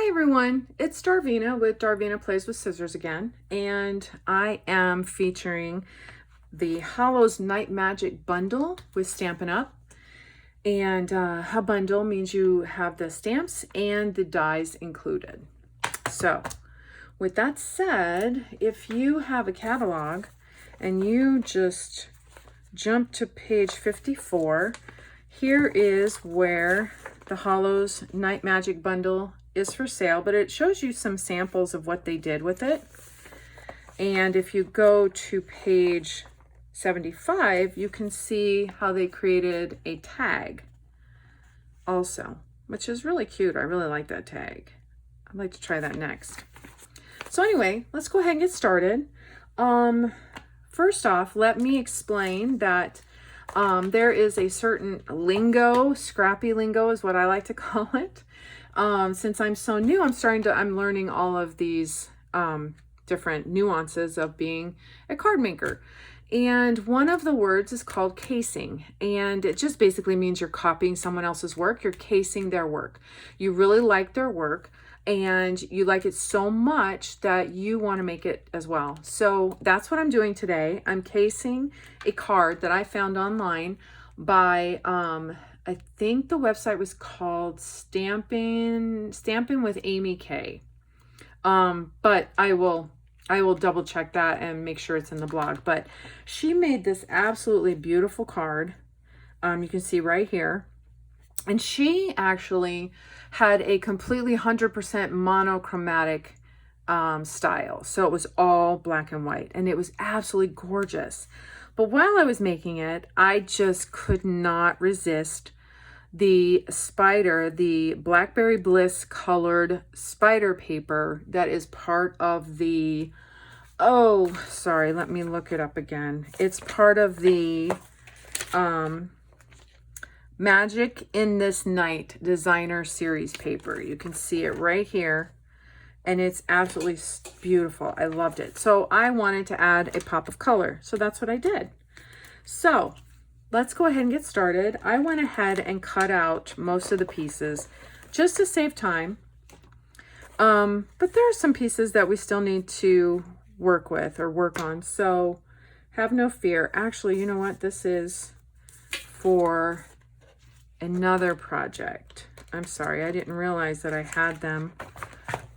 Hi everyone, it's Darvina with Darvina Plays with Scissors again, and I am featuring the Hallow's Night Magic bundle with Stampin' Up. And a bundle means you have the stamps and the dies included. So with that said, if you have a catalog and you just jump to page 54, here is where the Hallow's Night Magic bundle is for sale, but it shows you some samples of what they did with it. And if you go to page 75, you can see how they created a tag also, which is really cute. I really like that tag. I'd like to try that next. So anyway, let's go ahead and get started. First off, let me explain that there is a certain lingo, scrappy lingo is what I like to call it. Since I'm so new, I'm learning all of these different nuances of being a card maker. And one of the words is called casing, and it just basically means you're copying someone else's work. You're casing their work. You really like their work and you like it so much that you want to make it as well. So that's what I'm doing today. I'm casing a card that I found online by, I think the website was called Stampin with Amy K. But I will double check that and make sure it's in the blog. But she made this absolutely beautiful card. You can see right here. And she actually had a completely 100% monochromatic style. So it was all black and white, and it was absolutely gorgeous. But while I was making it, I just could not resist the spider, the Blackberry Bliss colored spider paper that is part of the, oh, sorry, let me look it up again. It's part of the Magic in This Night designer series paper. You can see it right here, and it's absolutely beautiful. I loved it. So I wanted to add a pop of color, so that's what I did. So let's go ahead and get started. I went ahead and cut out most of the pieces just to save time. But there are some pieces that we still need to work with or work on, so have no fear. Actually, you know what? This is for another project. I'm sorry, I didn't realize that I had them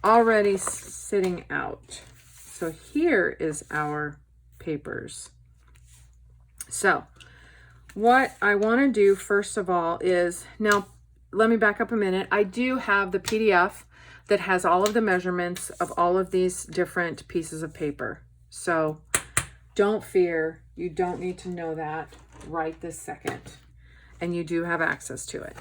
already sitting out. So here is our papers. So what I want to do first of all is, now let me back up a minute. I do have the PDF that has all of the measurements of all of these different pieces of paper. So don't fear, you don't need to know that right this second. And you do have access to it.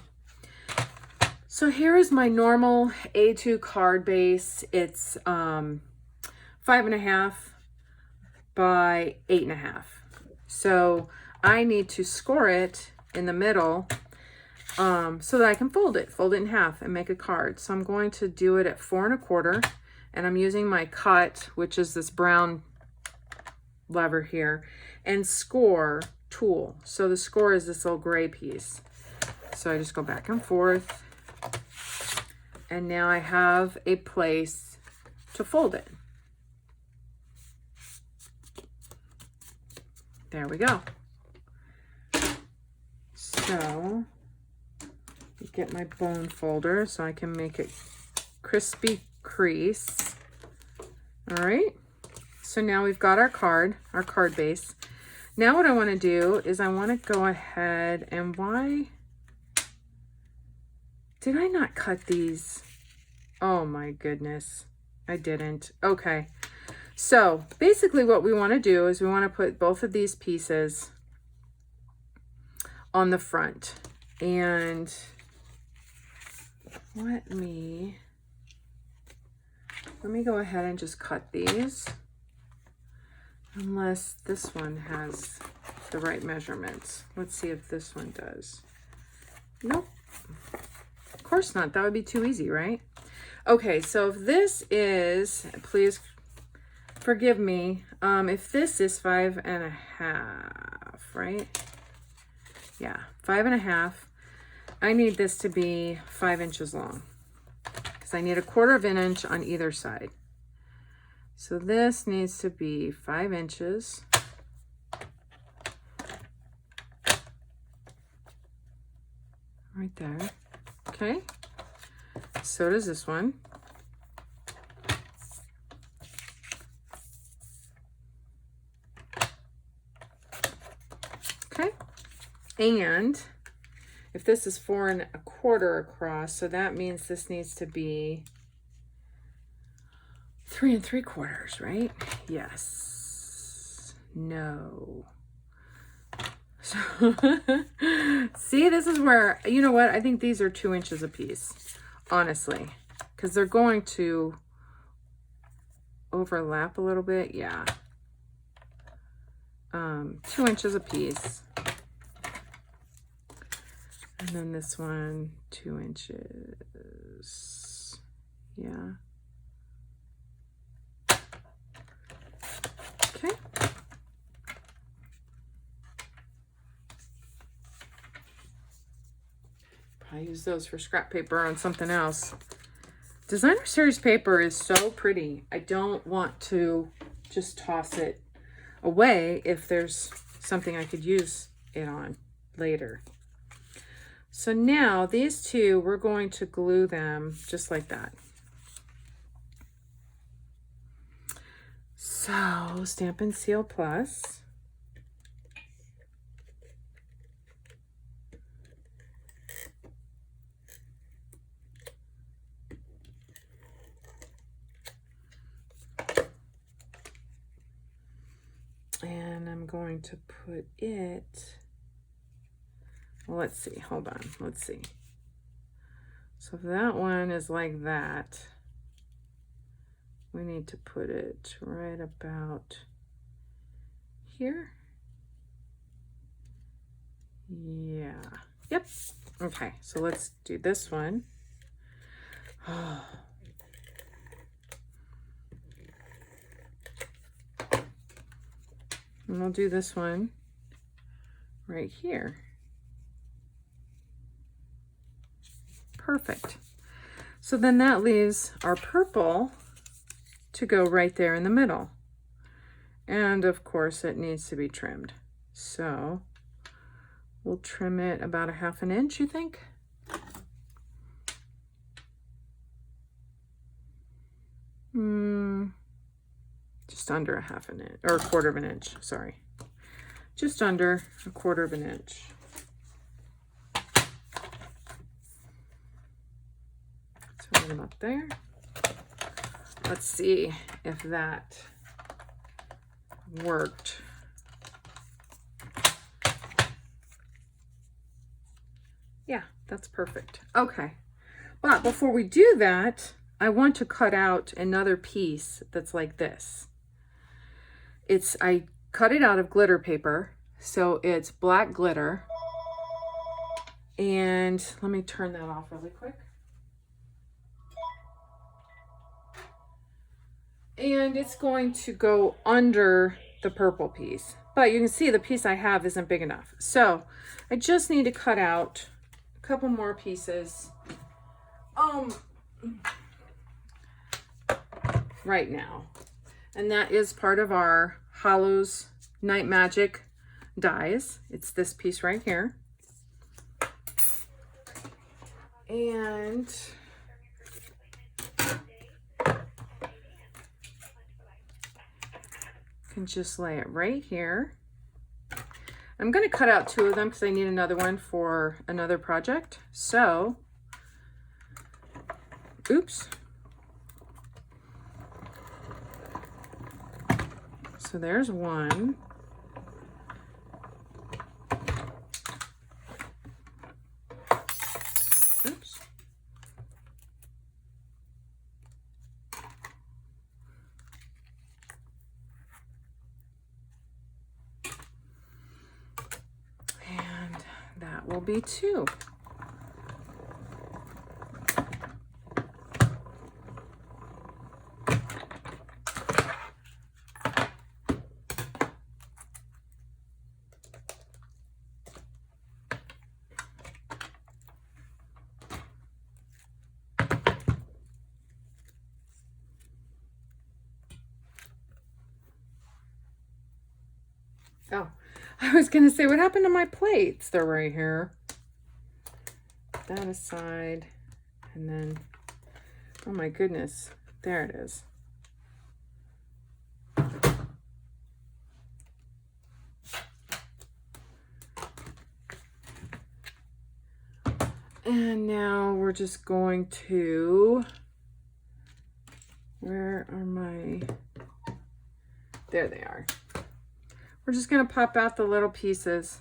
So here is my normal A2 card base. It's 5.5 by 8.5. So I need to score it in the middle so that I can fold it in half and make a card. So I'm going to do it at 4.25, and I'm using my cut, which is this brown lever here, and score tool. So the score is this little gray piece. So I just go back and forth, and now I have a place to fold it. There we go. So get my bone folder so I can make it crispy crease. All right. So now we've got our card base. Now what I want to do is I want to go ahead and, why did I not cut these? Oh my goodness, I didn't. Okay. So basically what we want to do is we want to put both of these pieces on the front, and let me go ahead and just cut these, unless this one has the right measurements. Let's see if this one does. Nope, of course not. That would be too easy, right? Okay, so if this is, please forgive me, if this is 5.5, right? Yeah, 5.5. I need this to be 5 inches long. because I need 1/4 of an inch on either side. So this needs to be 5 inches. Right there. Okay. So does this one. Okay. And if this is 4 1/4 across, so that means this needs to be 3 3/4, right? Yes. No. So see, this is where, you know what? I think these are 2 inches a piece, honestly, because they're going to overlap a little bit. Yeah. 2 inches a piece. And then this one, 2 inches. Yeah. Okay. I use those for scrap paper on something else. Designer series paper is so pretty. I don't want to just toss it away if there's something I could use it on later. So now these two, we're going to glue them just like that. So Stampin' Seal Plus. And I'm going to put it, well, let's see, hold on, let's see. So if that one is like that, we need to put it right about here. Yeah, yep, okay, so let's do this one. Oh. And we'll do this one right here. Perfect. So then that leaves our purple to go right there in the middle. And of course it needs to be trimmed. So we'll trim it about 1/2 inch, you think? Just under 1/2 inch, or 1/4 inch, sorry. Just under 1/4 inch. So put them up there. Let's see if that worked. Yeah, that's perfect. Okay, but before we do that, I want to cut out another piece that's like this. I cut it out of glitter paper, so it's black glitter. And let me turn that off really quick. And it's going to go under the purple piece. But you can see the piece I have isn't big enough. So I just need to cut out a couple more pieces right now. And that is part of our Hallow's Night Magic dies. It's this piece right here. And can just lay it right here. I'm going to cut out 2 of them because I need another one for another project. So, oops. So there's one. Oops. And that will be 2. Oh, I was going to say, what happened to my plates? They're right here. Put that aside. And then, oh my goodness, there it is. And now we're just going to, where are my, there they are. We're just going to pop out the little pieces.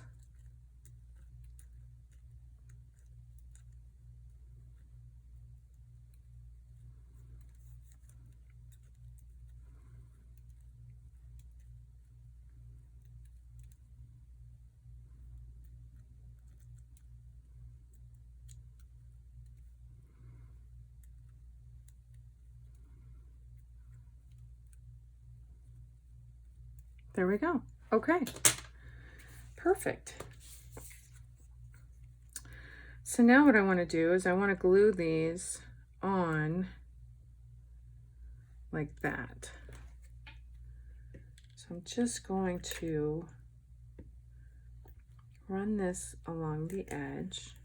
There we go. Okay, perfect. So now what I want to do is I want to glue these on like that. So I'm just going to run this along the edge.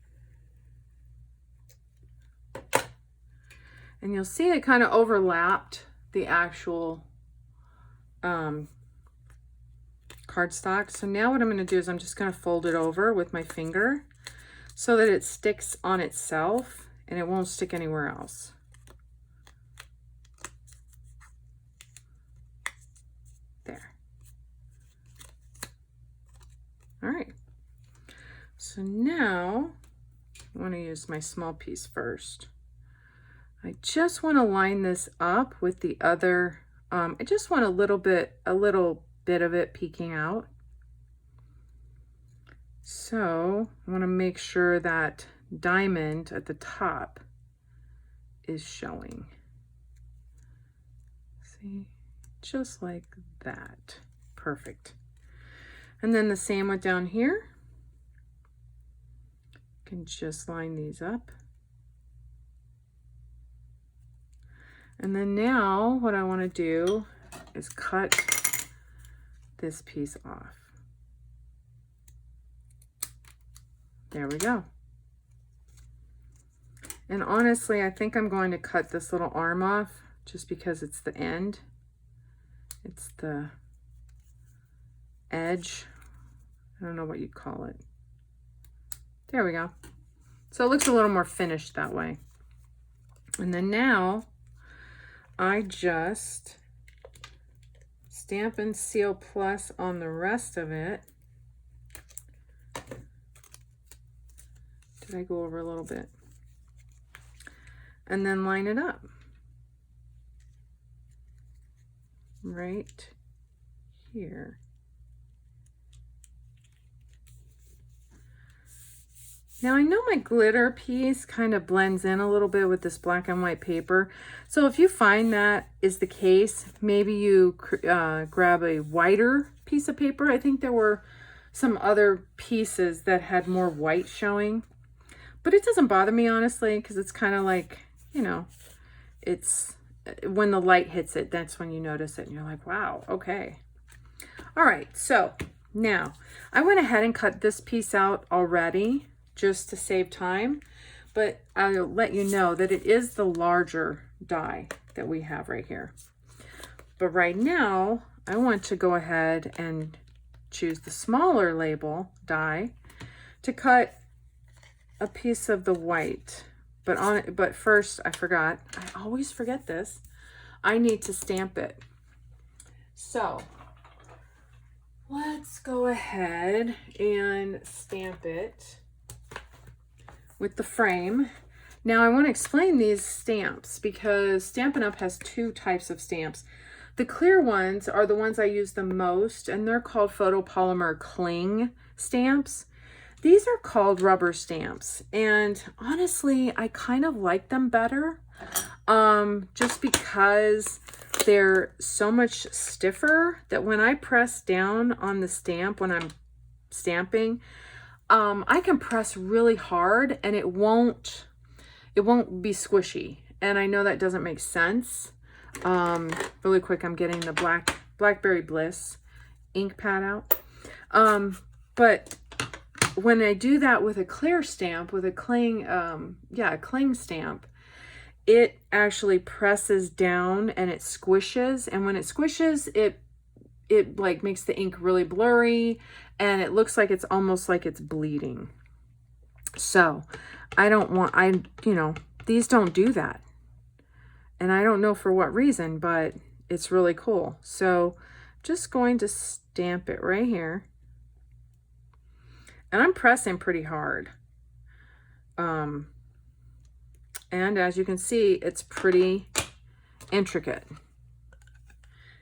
And you'll see it kind of overlapped the actual cardstock. So now what I'm going to do is I'm just going to fold it over with my finger so that it sticks on itself and it won't stick anywhere else. There. All right. So now I want to use my small piece first. I just want to line this up with the other, I just want a little bit of it peeking out. So I want to make sure that diamond at the top is showing. See, just like that. Perfect. And then the same with down here. You can just line these up. And then now what I want to do is cut this piece off. There we go. And honestly, I think I'm going to cut this little arm off just because it's the end. It's the edge. I don't know what you'd call it. There we go. So it looks a little more finished that way. And then now I just Stampin' Seal Plus on the rest of it. Did I go over a little bit? And then line it up. Right here. Now I know my glitter piece kind of blends in a little bit with this black and white paper. So if you find that is the case, maybe you grab a whiter piece of paper. I think there were some other pieces that had more white showing. But it doesn't bother me, honestly, because it's kind of like, you know, it's when the light hits it, that's when you notice it and you're like, wow, okay. All right, so now I went ahead and cut this piece out already just to save time, but I'll let you know that it is the larger die that we have right here. But right now, I want to go ahead and choose the smaller label die to cut a piece of the white, but first I forgot, I always forget this, I need to stamp it. So let's go ahead and stamp it with the frame. Now I want to explain these stamps because Stampin' Up! Has two types of stamps. The clear ones are the ones I use the most, and they're called photopolymer cling stamps. These are called rubber stamps, and honestly, I kind of like them better, just because they're so much stiffer that when I press down on the stamp, when I'm stamping, I can press really hard and it won't be squishy. And I know that doesn't make sense. Really quick, I'm getting the Blackberry Bliss ink pad out. But when I do that with a clear stamp, with a cling, a cling stamp, it actually presses down and it squishes. And when it squishes, it like makes the ink really blurry and it looks like it's almost like it's bleeding. So I don't want, these don't do that. And I don't know for what reason, but it's really cool. So just going to stamp it right here. And I'm pressing pretty hard. And as you can see, it's pretty intricate.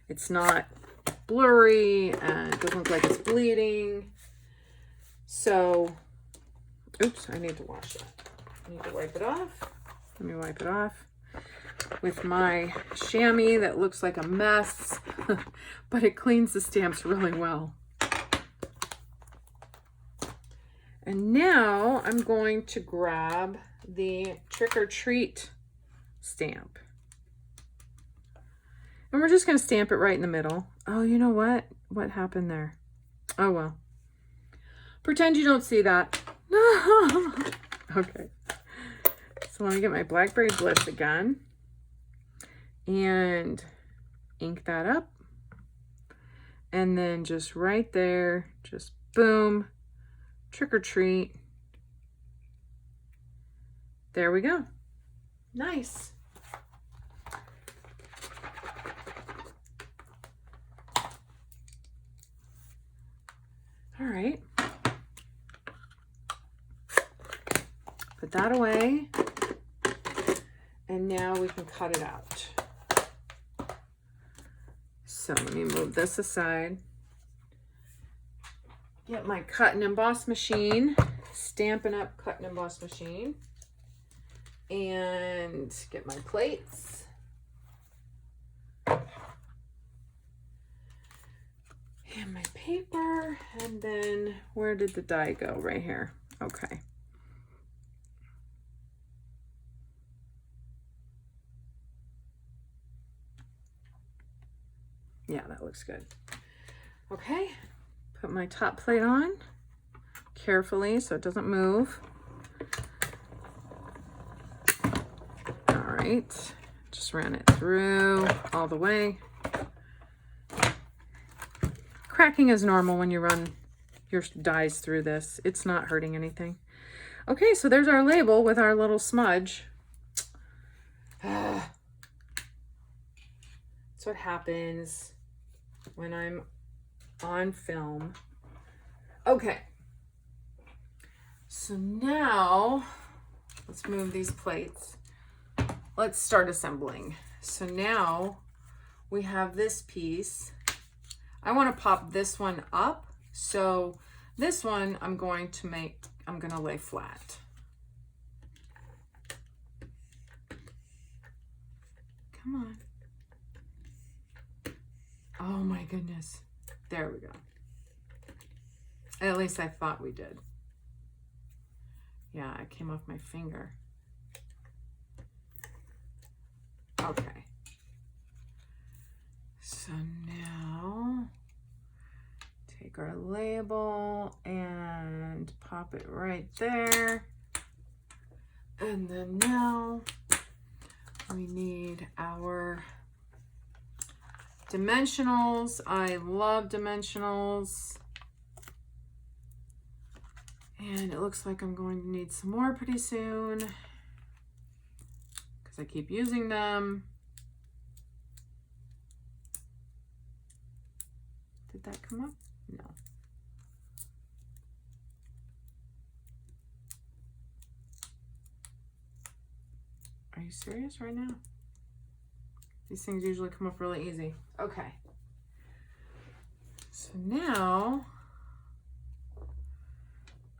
It's not blurry and it doesn't look like it's bleeding. So, oops, I need to wash it. I need to wipe it off. Let me wipe it off with my chamois that looks like a mess, but it cleans the stamps really well. And now I'm going to grab the Trick or Treat stamp. And we're just going to stamp it right in the middle. Oh, you know what? What happened there? Oh, well. Pretend you don't see that. Okay. So let me get my Blackberry Bliss again. And ink that up. And then just right there, just boom, Trick or Treat. There we go. Nice. All right. Put that away. And now we can cut it out. So let me move this aside. Get my cut and emboss machine, Stampin' Up cut and emboss machine, and get my plates. And my paper, and then where did the die go? Right here. Okay. Yeah, that looks good. Okay, put my top plate on carefully so it doesn't move. All right, just ran it through all the way. Cracking is normal when you run your dies through this. It's not hurting anything. Okay, so there's our label with our little smudge. That's what happens when I'm on film. Okay, so now let's move these plates. Let's start assembling. So now we have this piece. I want to pop this one up. So this one I'm going to lay flat. Come on. Oh my goodness. There we go. At least I thought we did. Yeah, it came off my finger. Okay. So now take our label and pop it right there. And then now we need our dimensionals. I love dimensionals. And it looks like I'm going to need some more pretty soon because I keep using them. Did that come up? No. Are you serious right now? These things usually come up really easy. Okay. So now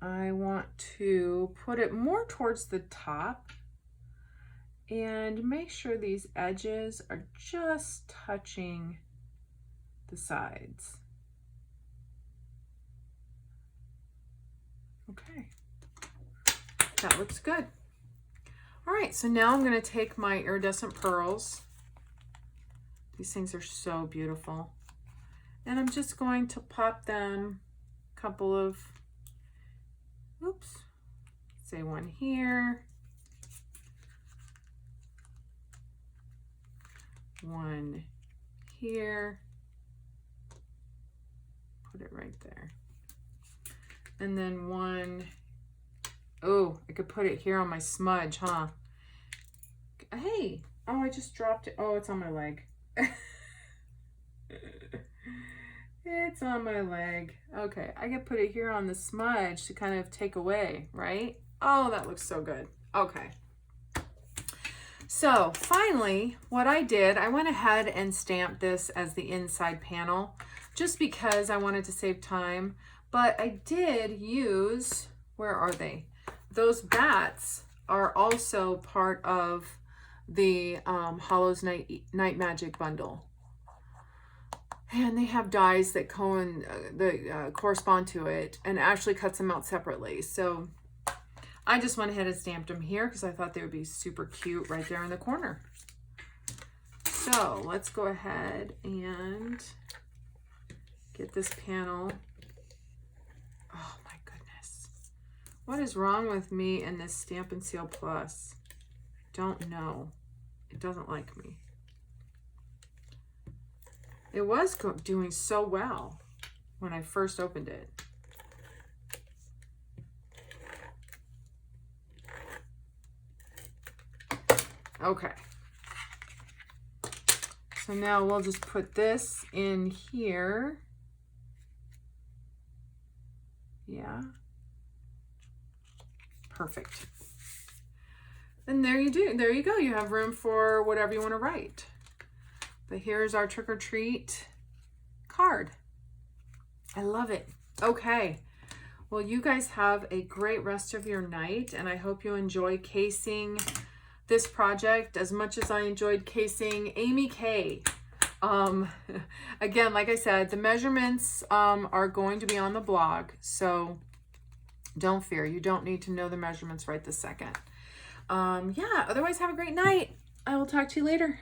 I want to put it more towards the top and make sure these edges are just touching the sides. Okay, that looks good. All right, so now I'm going to take my iridescent pearls. These things are so beautiful. And I'm just going to pop them couple of, oops, say one here, one here, put it right there. And then one, oh, I could put it here on my smudge, huh? Hey, oh, I just dropped it. Oh, it's on my leg. It's on my leg. Okay, I could put it here on the smudge to kind of take away, right? Oh, that looks so good. Okay. So finally, what I did, I went ahead and stamped this as the inside panel just because I wanted to save time. But I did use, where are they? Those bats are also part of the Hallow's Night Magic bundle. And they have dies that correspond to it and actually cuts them out separately. So I just went ahead and stamped them here because I thought they would be super cute right there in the corner. So let's go ahead and get this panel. Oh my goodness. What is wrong with me and this Stampin' Seal Plus? Don't know. It doesn't like me. It was doing so well when I first opened it. Okay. So now we'll just put this in here. Yeah. Perfect. And there you go. You have room for whatever you want to write. But here's our trick or treat card. I love it. Okay. Well, you guys have a great rest of your night, and I hope you enjoy casing this project as much as I enjoyed casing Amy K. Again, like I said, the measurements are going to be on the blog, so don't fear. You don't need to know the measurements right this second. Yeah, otherwise have a great night. I will talk to you later.